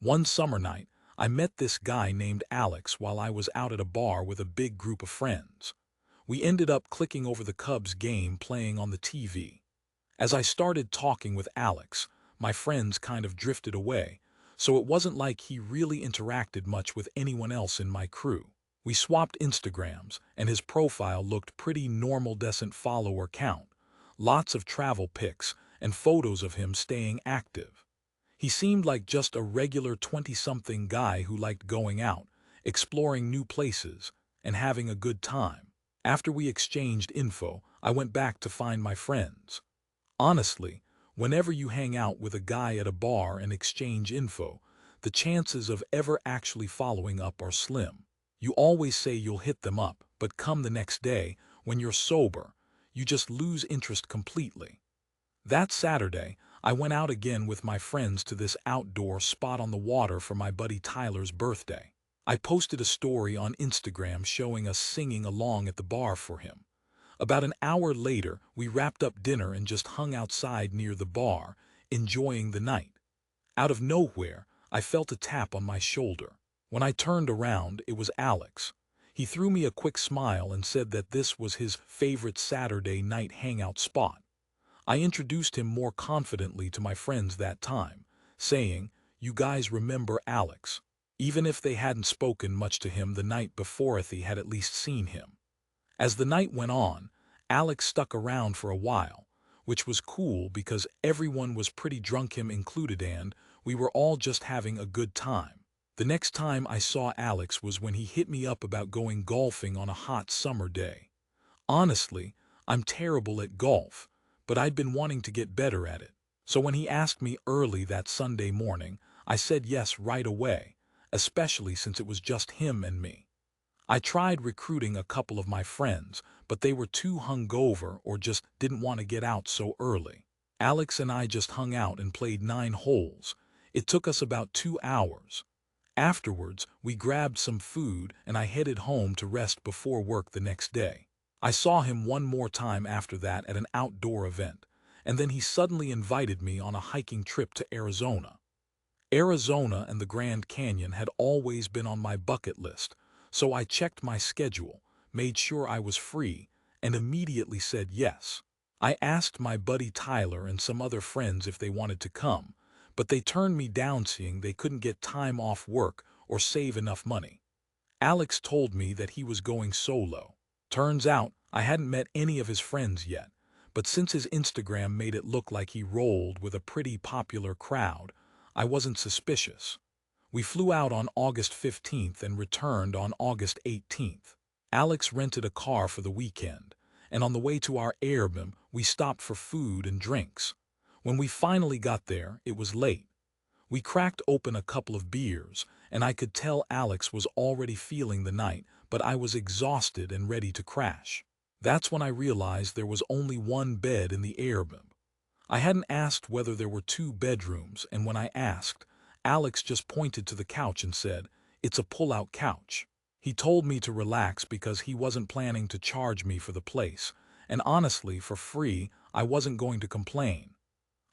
One summer night, I met this guy named Alex while I was out at a bar with a big group of friends. We ended up clicking over the Cubs game playing on the TV. As I started talking with Alex, my friends kind of drifted away, so it wasn't like he really interacted much with anyone else in my crew. We swapped Instagrams, and his profile looked pretty normal, decent follower count, lots of travel pics, and photos of him staying active. He seemed like just a regular 20-something guy who liked going out, exploring new places, and having a good time. After we exchanged info, I went back to find my friends. Honestly, whenever you hang out with a guy at a bar and exchange info, the chances of ever actually following up are slim. You always say you'll hit them up, but come the next day, when you're sober, you just lose interest completely. That Saturday, I went out again with my friends to this outdoor spot on the water for my buddy Tyler's birthday. I posted a story on Instagram showing us singing along at the bar for him. About an hour later, we wrapped up dinner and just hung outside near the bar, enjoying the night. Out of nowhere, I felt a tap on my shoulder. When I turned around, it was Alex. He threw me a quick smile and said that this was his favorite Saturday night hangout spot. I introduced him more confidently to my friends that time, saying, "You guys remember Alex." Even if they hadn't spoken much to him the night before, they had at least seen him. As the night went on, Alex stuck around for a while, which was cool because everyone was pretty drunk, him included, and we were all just having a good time. The next time I saw Alex was when he hit me up about going golfing on a hot summer day. Honestly, I'm terrible at golf, but I'd been wanting to get better at it. So when he asked me early that Sunday morning, I said yes right away, especially since it was just him and me. I tried recruiting a couple of my friends, but they were too hungover or just didn't want to get out so early. Alex and I just hung out and played 9 holes. It took us about 2 hours. Afterwards, we grabbed some food and I headed home to rest before work the next day. I saw him one more time after that at an outdoor event, and then he suddenly invited me on a hiking trip to Arizona. Arizona and the Grand Canyon had always been on my bucket list, so I checked my schedule, made sure I was free, and immediately said yes. I asked my buddy Tyler and some other friends if they wanted to come, but they turned me down, saying they couldn't get time off work or save enough money. Alex told me that he was going solo. Turns out I hadn't met any of his friends yet, but since his Instagram made it look like he rolled with a pretty popular crowd, I wasn't suspicious. We flew out on August 15th and returned on August 18th. Alex rented a car for the weekend, and on the way to our Airbnb, we stopped for food and drinks. When we finally got there, it was late. We cracked open a couple of beers, and I could tell Alex was already feeling the night, but I was exhausted and ready to crash. That's when I realized there was only one bed in the Airbnb. I hadn't asked whether there were 2 bedrooms, and when I asked, Alex just pointed to the couch and said, "It's a pull-out couch." He told me to relax because he wasn't planning to charge me for the place, and honestly, for free, I wasn't going to complain.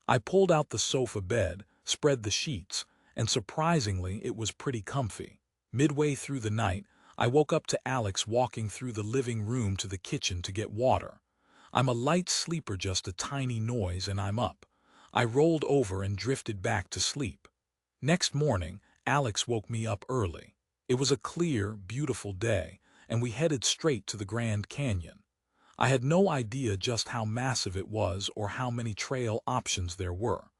I pulled out the sofa bed, spread the sheets, and surprisingly, it was pretty comfy. Midway through the night, I woke up to Alex walking through the living room to the kitchen to get water. I'm a light sleeper, just a tiny noise and I'm up. I rolled over and drifted back to sleep. Next morning, Alex woke me up early. It was a clear, beautiful day, and we headed straight to the Grand Canyon. I had no idea just how massive it was or how many trail options there were.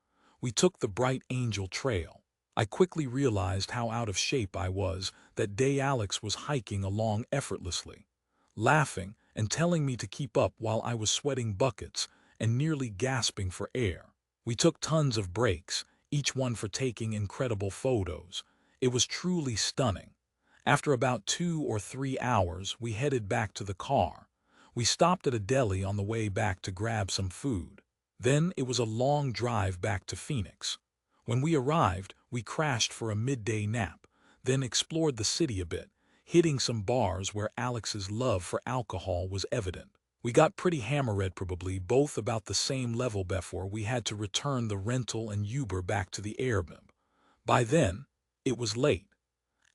We took the Bright Angel Trail. I quickly realized how out of shape I was. That day Alex was hiking along effortlessly, laughing and telling me to keep up while I was sweating buckets and nearly gasping for air. We took tons of breaks, each one for taking incredible photos. It was truly stunning. After about 2 or 3 hours, we headed back to the car. We stopped at a deli on the way back to grab some food. Then it was a long drive back to Phoenix. When we arrived, we crashed for a midday nap, then explored the city a bit, hitting some bars where Alex's love for alcohol was evident. We got pretty hammered, probably both about the same level, before we had to return the rental and Uber back to the Airbnb. By then, It was late.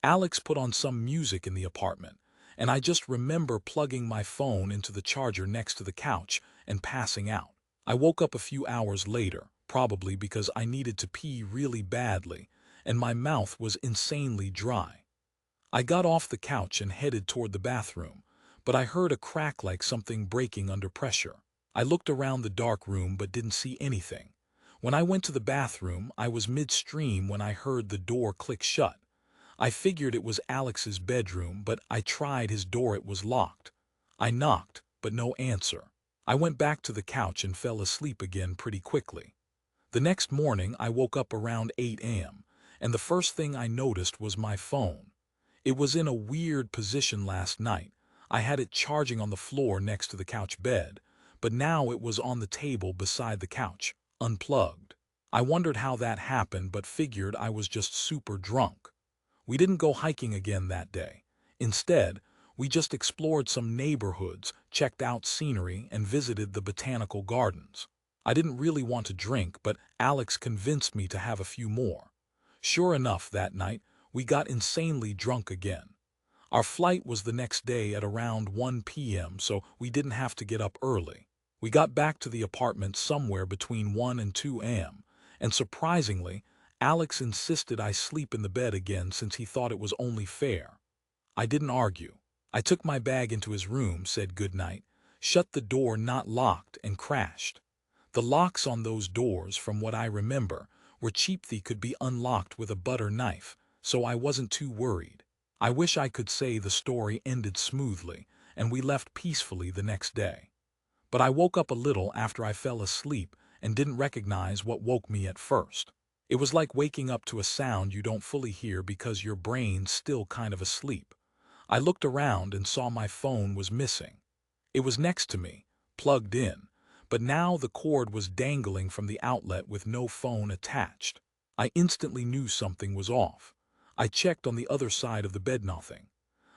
Alex put on some music in the apartment, and I just remember plugging my phone into the charger next to the couch and passing out. I woke up a few hours later, probably because I needed to pee really badly, and my mouth was insanely dry. I got off the couch and headed toward the bathroom, but I heard a crack like something breaking under pressure. I looked around the dark room but didn't see anything. When I went to the bathroom, I was midstream when I heard the door click shut. I figured it was Alex's bedroom, but I tried his door. It was locked. I knocked, but no answer. I went back to the couch and fell asleep again pretty quickly. The next morning, I woke up around 8 a.m., and the first thing I noticed was my phone. It was in a weird position last night. I had it charging on the floor next to the couch bed, but now it was on the table beside the couch, unplugged. I wondered how that happened, but figured I was just super drunk. We didn't go hiking again that day. Instead, we just explored some neighborhoods, checked out scenery, and visited the botanical gardens. I didn't really want to drink, but Alex convinced me to have a few more. Sure enough, that night, we got insanely drunk again. Our flight was the next day at around 1 p.m., so we didn't have to get up early. We got back to the apartment somewhere between 1 and 2 a.m., and surprisingly, Alex insisted I sleep in the bed again since he thought it was only fair. I didn't argue. I took my bag into his room, said goodnight, shut the door not locked, and crashed. The locks on those doors, from what I remember, were cheap. They could be unlocked with a butter knife, so I wasn't too worried. I wish I could say the story ended smoothly, and we left peacefully the next day. But I woke up a little after I fell asleep and didn't recognize what woke me at first. It was like waking up to a sound you don't fully hear because your brain's still kind of asleep. I looked around and saw my phone was missing. It was next to me, plugged in, but now the cord was dangling from the outlet with no phone attached. I instantly knew something was off. I checked on the other side of the bed. Nothing.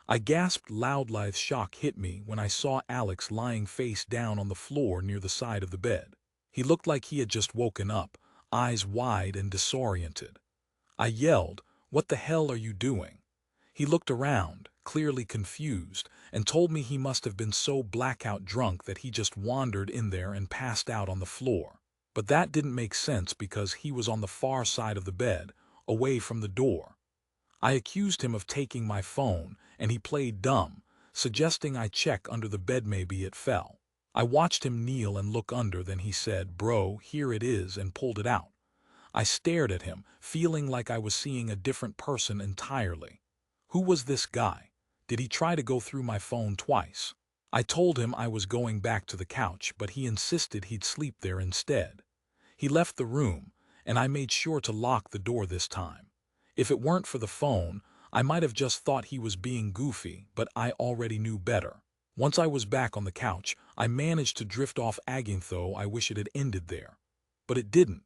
I gasped loud. Shock hit me when I saw Alex lying face down on the floor near the side of the bed. He looked like he had just woken up, eyes wide and disoriented. I yelled, "What the hell are you doing?" He looked around, clearly confused, and told me he must have been so blackout drunk that he just wandered in there and passed out on the floor. But that didn't make sense because he was on the far side of the bed, away from the door. I accused him of taking my phone, and he played dumb, suggesting I check under the bed. Maybe it fell. I watched him kneel and look under, then he said, "Bro, here it is," and pulled it out. I stared at him, feeling like I was seeing a different person entirely. Who was this guy? Did he try to go through my phone twice? I told him I was going back to the couch, but he insisted he'd sleep there instead. He left the room, and I made sure to lock the door this time. If it weren't for the phone, I might have just thought he was being goofy, but I already knew better. Once I was back on the couch, I managed to drift off again, though I wish it had ended there. But it didn't.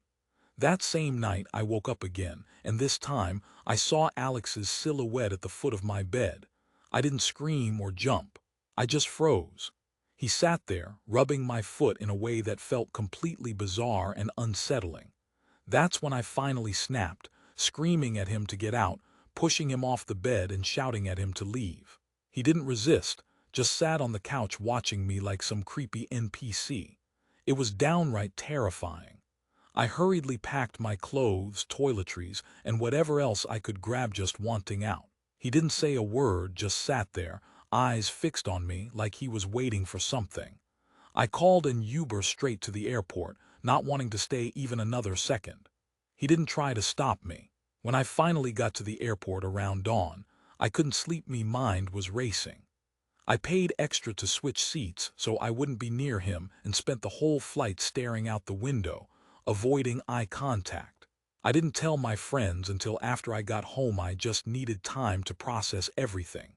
That same night I woke up again, and this time I saw Alex's silhouette at the foot of my bed. I didn't scream or jump. I just froze. He sat there, rubbing my foot in a way that felt completely bizarre and unsettling. That's when I finally snapped, screaming at him to get out, pushing him off the bed and shouting at him to leave. He didn't resist, just sat on the couch watching me like some creepy NPC. It was downright terrifying. I hurriedly packed my clothes, toiletries, and whatever else I could grab, just wanting out. He didn't say a word, just sat there, eyes fixed on me like he was waiting for something. I called an Uber straight to the airport, not wanting to stay even another second. He didn't try to stop me. When I finally got to the airport around dawn, I couldn't sleep. My mind was racing. I paid extra to switch seats so I wouldn't be near him and spent the whole flight staring out the window, avoiding eye contact. I didn't tell my friends until after I got home. I just needed time to process everything.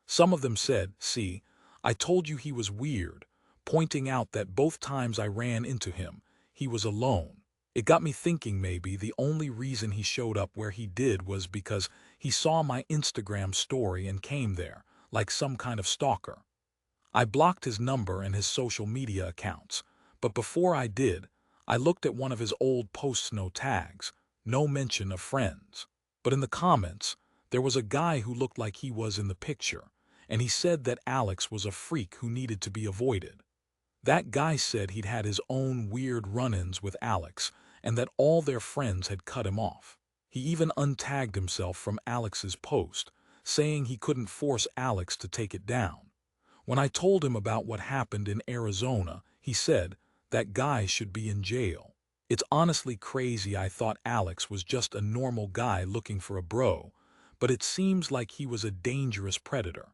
Some of them said, "See, I told you he was weird," pointing out that both times I ran into him, he was alone. It got me thinking maybe the only reason he showed up where he did was because he saw my Instagram story and came there, like some kind of stalker. I blocked his number and his social media accounts, but before I did, I looked at one of his old posts. No tags, no mention of friends. But in the comments, there was a guy who looked like he was in the picture, and he said that Alex was a freak who needed to be avoided. That guy said he'd had his own weird run-ins with Alex and that all their friends had cut him off. He even untagged himself from Alex's post, saying he couldn't force Alex to take it down. When I told him about what happened in Arizona, he said, "That guy should be in jail." It's honestly crazy. I thought Alex was just a normal guy looking for a bro, but it seems like he was a dangerous predator.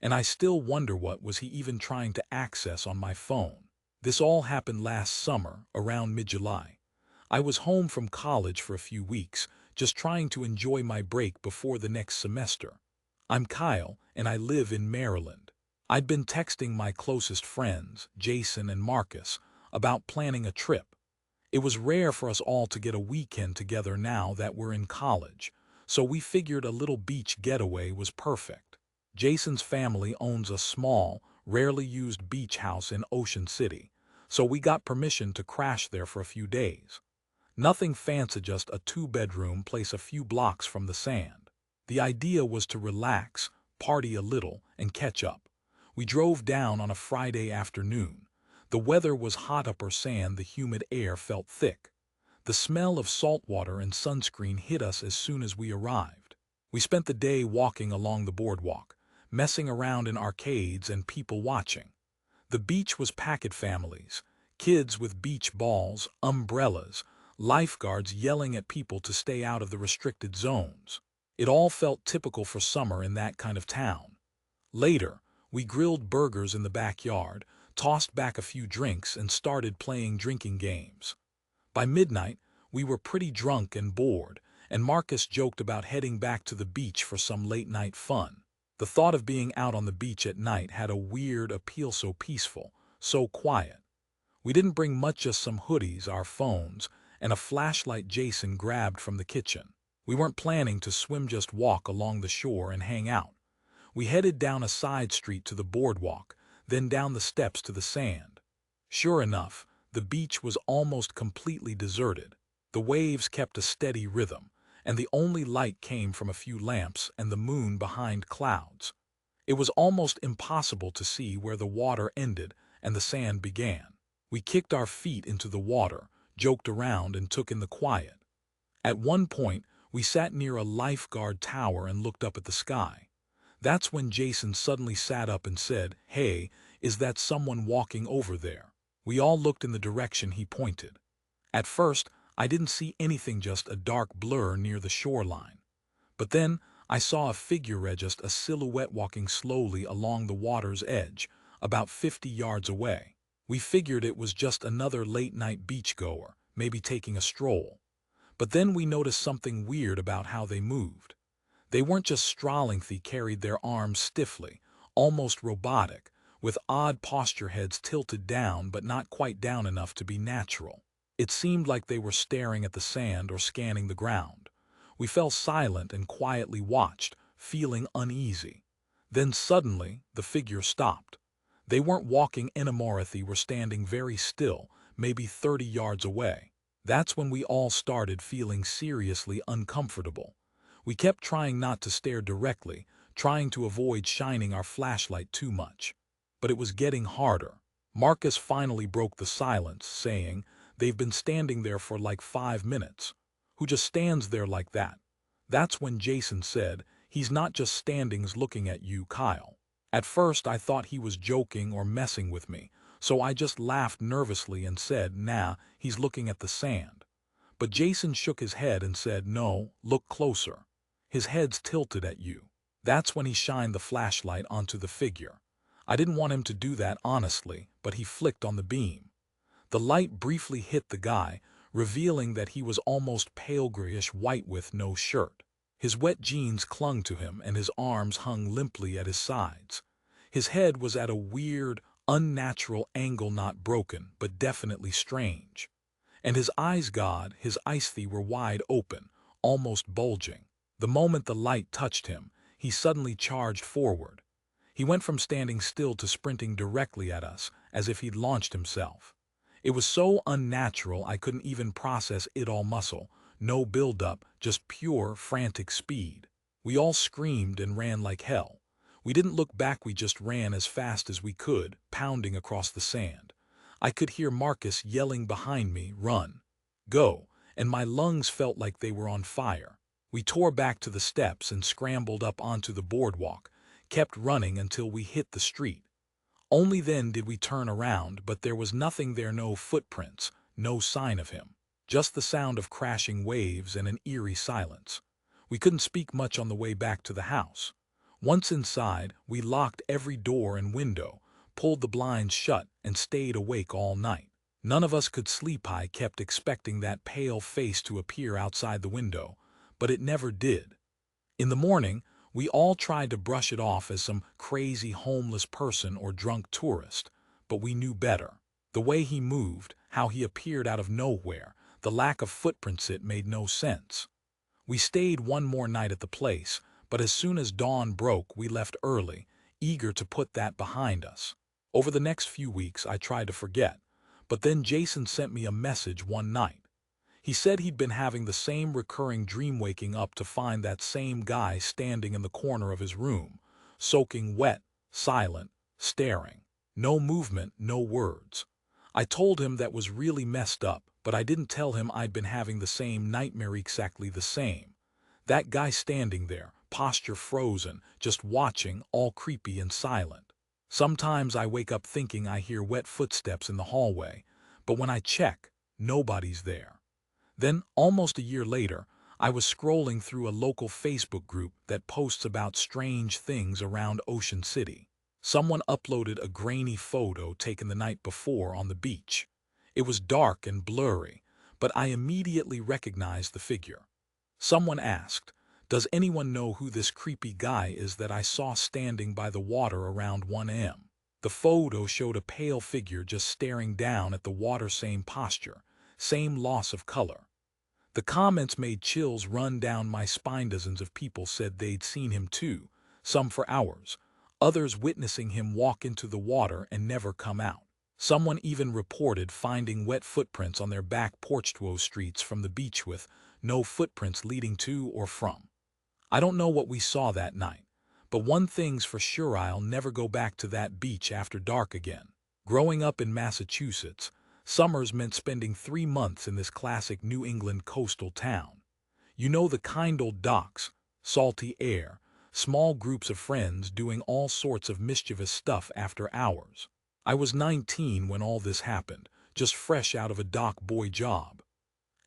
And I still wonder what was he even trying to access on my phone. This all happened last summer, around mid-July. I was home from college for a few weeks, just trying to enjoy my break before the next semester. I'm Kyle, and I live in Maryland. I'd been texting my closest friends, Jason and Marcus, about planning a trip. It was rare for us all to get a weekend together now that we're in college, so we figured a little beach getaway was perfect. Jason's family owns a small, rarely used beach house in Ocean City, so we got permission to crash there for a few days. Nothing fancy, just a two-bedroom place a few blocks from the sand. The idea was to relax, party a little, and catch up. We drove down on a Friday afternoon. The weather was hot upper sand, the humid air felt thick. The smell of salt water and sunscreen hit us as soon as we arrived. We spent the day walking along the boardwalk, messing around in arcades and people watching. The beach was packed families, kids with beach balls, umbrellas, lifeguards yelling at people to stay out of the restricted zones. It all felt typical for summer in that kind of town. Later, we grilled burgers in the backyard, tossed back a few drinks, and started playing drinking games. By midnight, we were pretty drunk and bored, and Marcus joked about heading back to the beach for some late-night fun. The thought of being out on the beach at night had a weird appeal, so peaceful, so quiet. We didn't bring much, just some hoodies, our phones, and a flashlight Jason grabbed from the kitchen. We weren't planning to swim, just walk along the shore and hang out. We headed down a side street to the boardwalk, then down the steps to the sand. Sure enough, the beach was almost completely deserted. The waves kept a steady rhythm, and the only light came from a few lamps and the moon behind clouds. It was almost impossible to see where the water ended and the sand began. We kicked our feet into the water, joked around, and took in the quiet. At one point, we sat near a lifeguard tower and looked up at the sky. That's when Jason suddenly sat up and said, "Hey, is that someone walking over there?" We all looked in the direction he pointed. At first, I didn't see anything, just a dark blur near the shoreline. But then, I saw a figure, just a silhouette walking slowly along the water's edge, about 50 yards away. We figured it was just another late-night beachgoer, maybe taking a stroll. But then we noticed something weird about how they moved. They weren't just strolling, they carried their arms stiffly, almost robotic, with odd posture, heads tilted down but not quite down enough to be natural. It seemed like they were staring at the sand or scanning the ground. We fell silent and quietly watched, feeling uneasy. Then suddenly, the figure stopped. They weren't walking anymore, they were standing very still, maybe 30 yards away. That's when we all started feeling seriously uncomfortable. We kept trying not to stare directly, trying to avoid shining our flashlight too much. But it was getting harder. Marcus finally broke the silence, saying, "They've been standing there for like 5 minutes. Who just stands there like that?" That's when Jason said, "He's not just standing looking at you, Kyle." At first I thought he was joking or messing with me, so I just laughed nervously and said, "Nah, he's looking at the sand." But Jason shook his head and said, "No, look closer. His head's tilted at you." That's when he shined the flashlight onto the figure. I didn't want him to do that, honestly, but he flicked on the beam. The light briefly hit the guy, revealing that he was almost pale grayish white with no shirt. His wet jeans clung to him and his arms hung limply at his sides. His head was at a weird, unnatural angle, not broken, but definitely strange. And his eyes, his eyes were wide open, almost bulging. The moment the light touched him, he suddenly charged forward. He went from standing still to sprinting directly at us, as if he'd launched himself. It was so unnatural I couldn't even process it all. Muscle, no build-up, just pure, frantic speed. We all screamed and ran like hell. We didn't look back, we just ran as fast as we could, pounding across the sand. I could hear Marcus yelling behind me, "Run! Go!" and my lungs felt like they were on fire. We tore back to the steps and scrambled up onto the boardwalk, kept running until we hit the street. Only then did we turn around, but there was nothing there, no footprints, no sign of him. Just the sound of crashing waves and an eerie silence. We couldn't speak much on the way back to the house. Once inside, we locked every door and window, pulled the blinds shut, and stayed awake all night. None of us could sleep. I kept expecting that pale face to appear outside the window, but it never did. In the morning, we all tried to brush it off as some crazy homeless person or drunk tourist, but we knew better. The way he moved, how he appeared out of nowhere, the lack of footprints, it made no sense. We stayed one more night at the place, but as soon as dawn broke, we left early, eager to put that behind us. Over the next few weeks, I tried to forget, but then Jason sent me a message one night. He said he'd been having the same recurring dream, waking up to find that same guy standing in the corner of his room, soaking wet, silent, staring. No movement, no words. I told him that was really messed up, but I didn't tell him I'd been having the same nightmare, exactly the same. That guy standing there, posture frozen, just watching, all creepy and silent. Sometimes I wake up thinking I hear wet footsteps in the hallway, but when I check, nobody's there. Then, almost a year later, I was scrolling through a local Facebook group that posts about strange things around Ocean City. Someone uploaded a grainy photo taken the night before on the beach. It was dark and blurry, but I immediately recognized the figure. Someone asked, "Does anyone know who this creepy guy is that I saw standing by the water around 1 a.m.?" The photo showed a pale figure just staring down at the water, same posture, same loss of color. The comments made chills run down my spine. Dozens of people said they'd seen him too, some for hours, others witnessing him walk into the water and never come out. Someone even reported finding wet footprints on their back porch. 2 streets from the beach with no footprints leading to or from. I don't know what we saw that night, but one thing's for sure, I'll never go back to that beach after dark again. Growing up in Massachusetts, summers meant spending 3 months in this classic New England coastal town. You know, the kind: old docks, salty air, small groups of friends doing all sorts of mischievous stuff after hours. I was 19 when all this happened, just fresh out of a dock boy job.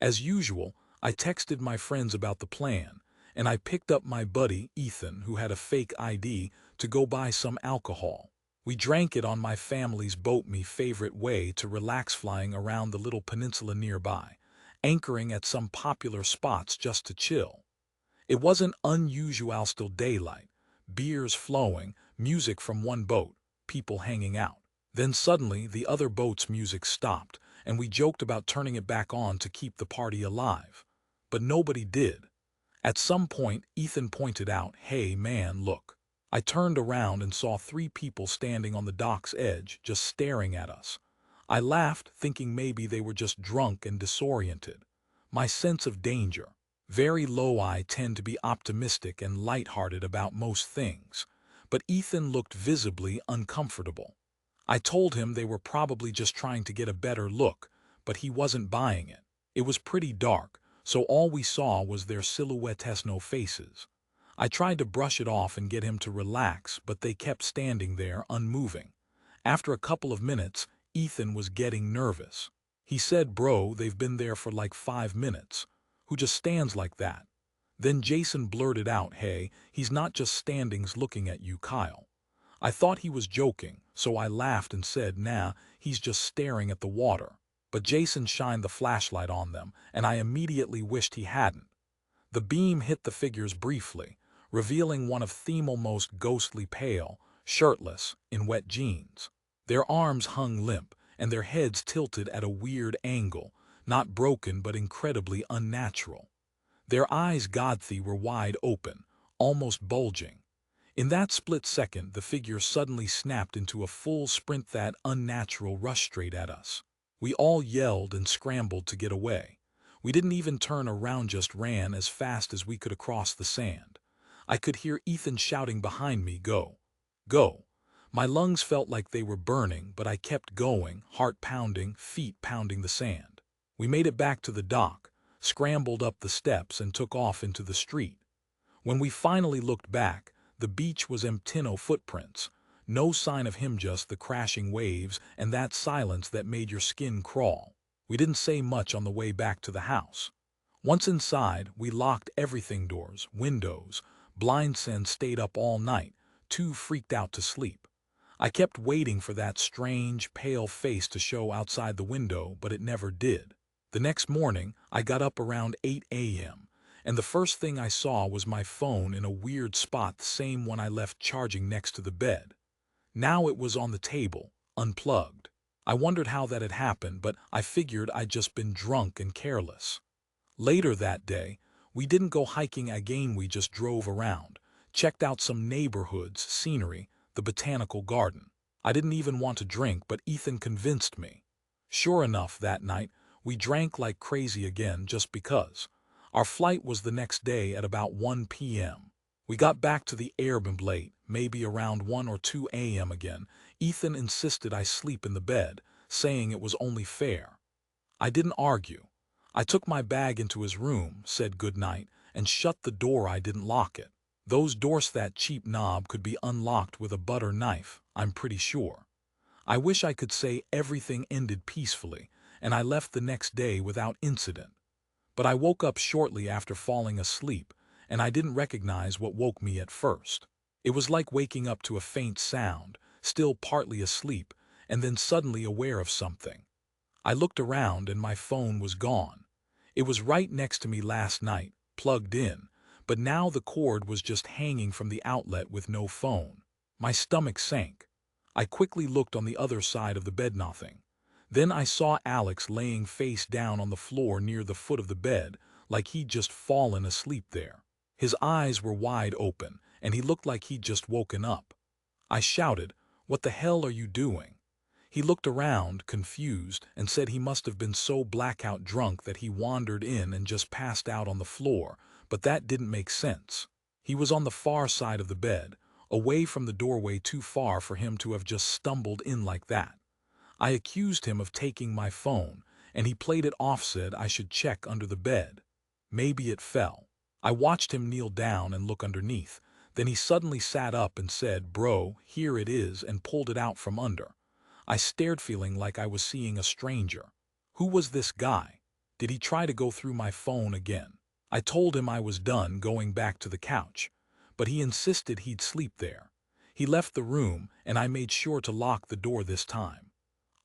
As usual, I texted my friends about the plan, and I picked up my buddy, Ethan, who had a fake ID, to go buy some alcohol. We drank it on my family's boat, my favorite way to relax, flying around the little peninsula nearby, anchoring at some popular spots just to chill. It wasn't unusual, still daylight, beers flowing, music from one boat, people hanging out. Then suddenly the other boat's music stopped, and we joked about turning it back on to keep the party alive. But nobody did. At some point, Ethan pointed out, "Hey man, look." I turned around and saw 3 people standing on the dock's edge, just staring at us. I laughed, thinking maybe they were just drunk and disoriented. My sense of danger, very low. I tend to be optimistic and lighthearted about most things, but Ethan looked visibly uncomfortable. I told him they were probably just trying to get a better look, but he wasn't buying it. It was pretty dark, so all we saw was their silhouettes, no faces. I tried to brush it off and get him to relax, but they kept standing there, unmoving. After a couple of minutes, Ethan was getting nervous. He said, "Bro, they've been there for like 5 minutes. Who just stands like that?" Then Jason blurted out, "Hey, he's not just standings looking at you, Kyle." I thought he was joking, so I laughed and said, "Nah, he's just staring at the water." But Jason shined the flashlight on them, and I immediately wished he hadn't. The beam hit the figures briefly, revealing one of them, almost ghostly pale, shirtless, in wet jeans. Their arms hung limp, and their heads tilted at a weird angle, not broken but incredibly unnatural. Their eyes, Godthy, were wide open, almost bulging. In that split second, the figure suddenly snapped into a full sprint, that unnatural rush straight at us. We all yelled and scrambled to get away. We didn't even turn around, just ran as fast as we could across the sand. I could hear Ethan shouting behind me, "Go! Go!" My lungs felt like they were burning, but I kept going, heart pounding, feet pounding the sand. We made it back to the dock, scrambled up the steps, and took off into the street. When we finally looked back, the beach was empty, no footprints. No sign of him, just the crashing waves and that silence that made your skin crawl. We didn't say much on the way back to the house. Once inside, we locked everything, doors, windows, blinds, and stayed up all night, too freaked out to sleep. I kept waiting for that strange, pale face to show outside the window, but it never did. The next morning, I got up around 8 a.m., and the first thing I saw was my phone in a weird spot, the same one I left charging next to the bed. Now it was on the table, unplugged. I wondered how that had happened, but I figured I'd just been drunk and careless. Later that day, we didn't go hiking again, we just drove around, checked out some neighborhoods, scenery, the botanical garden. I didn't even want to drink, but Ethan convinced me. Sure enough, that night, we drank like crazy again just because. Our flight was the next day at about 1 p.m. We got back to the Airbnb late, maybe around 1 or 2 a.m. again. Ethan insisted I sleep in the bed, saying it was only fair. I didn't argue. I took my bag into his room, said goodnight, and shut the door. I didn't lock it. Those doors, that cheap knob could be unlocked with a butter knife, I'm pretty sure. I wish I could say everything ended peacefully, and I left the next day without incident. But I woke up shortly after falling asleep, and I didn't recognize what woke me at first. It was like waking up to a faint sound, still partly asleep, and then suddenly aware of something. I looked around and my phone was gone. It was right next to me last night, plugged in, but now the cord was just hanging from the outlet with no phone. My stomach sank. I quickly looked on the other side of the bed, nothing. Then I saw Alex laying face down on the floor near the foot of the bed, like he'd just fallen asleep there. His eyes were wide open, and he looked like he'd just woken up. I shouted, "What the hell are you doing?" He looked around, confused, and said he must have been so blackout drunk that he wandered in and just passed out on the floor, but that didn't make sense. He was on the far side of the bed, away from the doorway, too far for him to have just stumbled in like that. I accused him of taking my phone, and he played it off, said I should check under the bed. Maybe it fell. I watched him kneel down and look underneath. Then he suddenly sat up and said, "Bro, here it is," and pulled it out from under. I stared, feeling like I was seeing a stranger. Who was this guy? Did he try to go through my phone again? I told him I was done, going back to the couch, but he insisted he'd sleep there. He left the room, and I made sure to lock the door this time.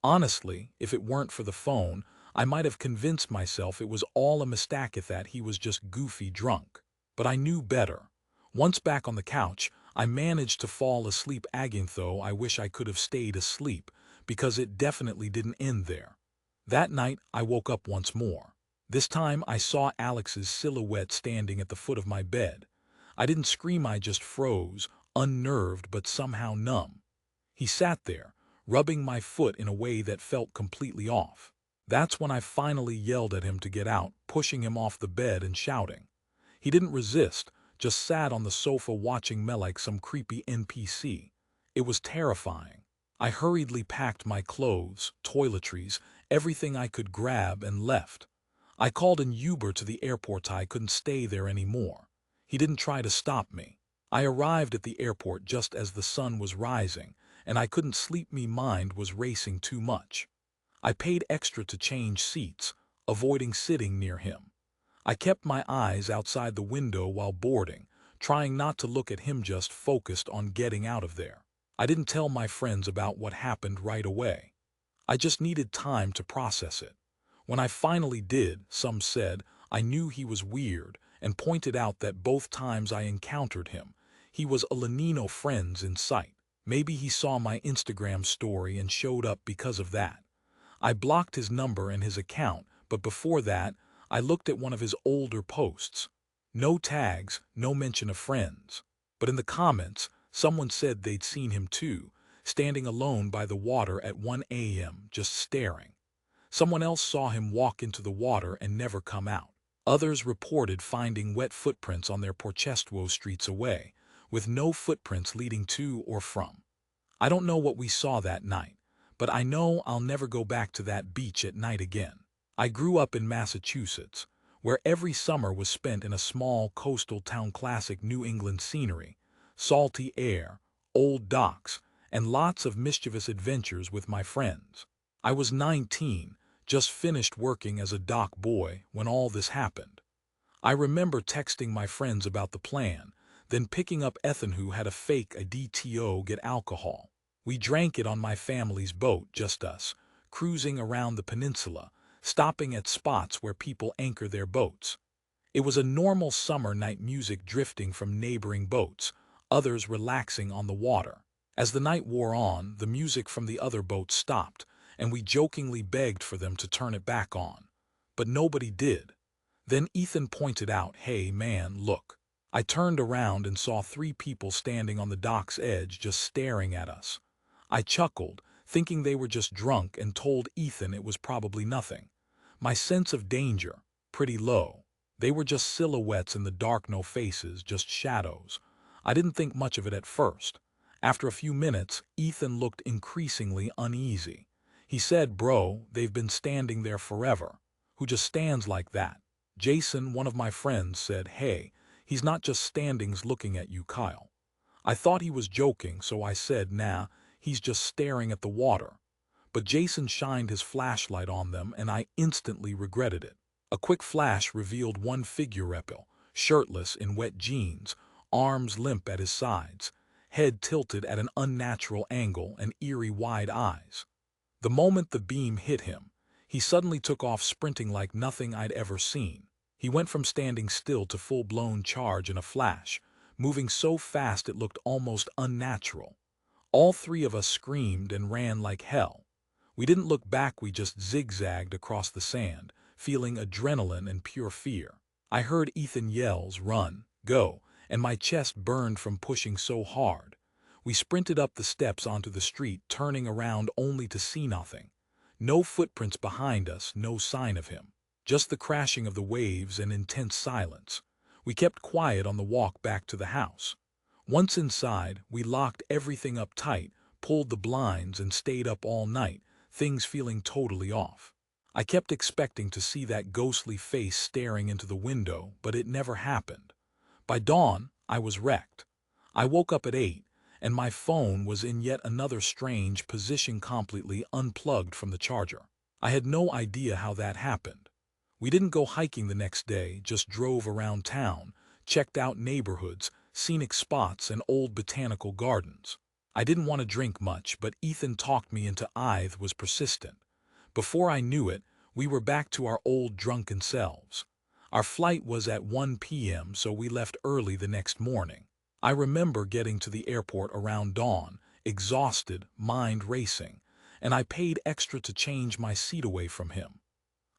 Honestly, if it weren't for the phone, I might have convinced myself it was all a mistake, that he was just goofy drunk. But I knew better. Once back on the couch, I managed to fall asleep again, though I wish I could have stayed asleep, because it definitely didn't end there. That night, I woke up once more. This time, I saw Alex's silhouette standing at the foot of my bed. I didn't scream, I just froze, unnerved but somehow numb. He sat there, rubbing my foot in a way that felt completely off. That's when I finally yelled at him to get out, pushing him off the bed and shouting. He didn't resist, just sat on the sofa watching me like some creepy NPC. It was terrifying. I hurriedly packed my clothes, toiletries, everything I could grab, and left. I called an Uber to the airport. I couldn't stay there anymore. He didn't try to stop me. I arrived at the airport just as the sun was rising, and I couldn't sleep. My mind was racing too much. I paid extra to change seats, avoiding sitting near him. I kept my eyes outside the window while boarding, trying not to look at him, just focused on getting out of there. I didn't tell my friends about what happened right away. I just needed time to process it. When I finally did, some said I knew he was weird and pointed out that both times I encountered him, he was a Lenino friends in sight. Maybe he saw my Instagram story and showed up because of that. I blocked his number and his account, but before that, I looked at one of his older posts. No tags, no mention of friends. But in the comments, someone said they'd seen him too, standing alone by the water at 1 a.m., just staring. Someone else saw him walk into the water and never come out. Others reported finding wet footprints on their Porcestuo streets away, with no footprints leading to or from. I don't know what we saw that night, but I know I'll never go back to that beach at night again. I grew up in Massachusetts, where every summer was spent in a small coastal town, classic New England scenery, salty air, old docks, and lots of mischievous adventures with my friends. I was 19, just finished working as a dock boy when all this happened. I remember texting my friends about the plan, then picking up Ethan, who had a fake IDTO, get alcohol. We drank it on my family's boat, just us, cruising around the peninsula, stopping at spots where people anchor their boats. It was a normal summer night, music drifting from neighboring boats, others relaxing on the water. As the night wore on, the music from the other boats stopped, and we jokingly begged for them to turn it back on. But nobody did. Then Ethan pointed out, "Hey man, look." I turned around and saw 3 people standing on the dock's edge just staring at us. I chuckled, thinking they were just drunk, and told Ethan it was probably nothing. My sense of danger, pretty low. They were just silhouettes in the dark, no faces, just shadows. I didn't think much of it at first. After a few minutes, Ethan looked increasingly uneasy. He said, "Bro, they've been standing there forever." "Who just stands like that?" Jason, one of my friends, said, "Hey, he's not just standings looking at you, Kyle." I thought he was joking, so I said, "Nah, he's just staring at the water." But Jason shined his flashlight on them, and I instantly regretted it. A quick flash revealed one figure, shirtless in wet jeans, arms limp at his sides, head tilted at an unnatural angle, and eerie wide eyes. The moment the beam hit him, he suddenly took off, sprinting like nothing I'd ever seen. He went from standing still to full-blown charge in a flash, moving so fast it looked almost unnatural. All 3 of us screamed and ran like hell. We didn't look back, we just zigzagged across the sand, feeling adrenaline and pure fear. I heard Ethan yells, "Run, go," and my chest burned from pushing so hard. We sprinted up the steps onto the street, turning around only to see nothing. No footprints behind us, no sign of him. Just the crashing of the waves and intense silence. We kept quiet on the walk back to the house. Once inside, we locked everything up tight, pulled the blinds, and stayed up all night, things feeling totally off. I kept expecting to see that ghostly face staring into the window, but it never happened. By dawn, I was wrecked. I woke up at 8, and my phone was in yet another strange position, completely unplugged from the charger. I had no idea how that happened. We didn't go hiking the next day, just drove around town, checked out neighborhoods, scenic spots, and old botanical gardens. I didn't want to drink much, but Ethan talked me into it. Was persistent. Before I knew it, we were back to our old drunken selves. Our flight was at 1 p.m., so we left early the next morning. I remember getting to the airport around dawn, exhausted, mind racing, and I paid extra to change my seat away from him.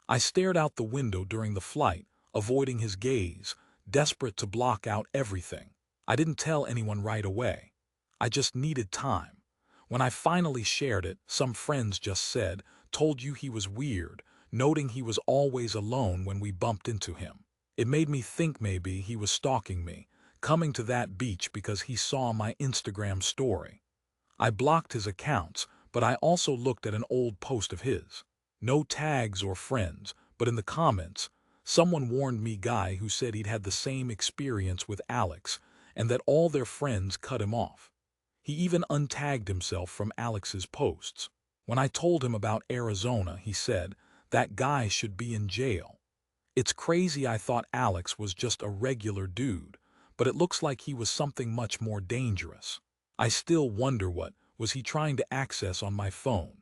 I stared out the window during the flight, avoiding his gaze, desperate to block out everything. I didn't tell anyone right away. I just needed time. When I finally shared it, some friends just said, "Told you he was weird," noting he was always alone when we bumped into him. It made me think maybe he was stalking me, coming to that beach because he saw my Instagram story. I blocked his accounts, but I also looked at an old post of his. No tags or friends, but in the comments, someone warned me, guy who said he'd had the same experience with Alex and that all their friends cut him off. He even untagged himself from Alex's posts. When I told him about Arizona, he said, "That guy should be in jail." It's crazy. I thought Alex was just a regular dude, but it looks like he was something much more dangerous. I still wonder, what was he trying to access on my phone?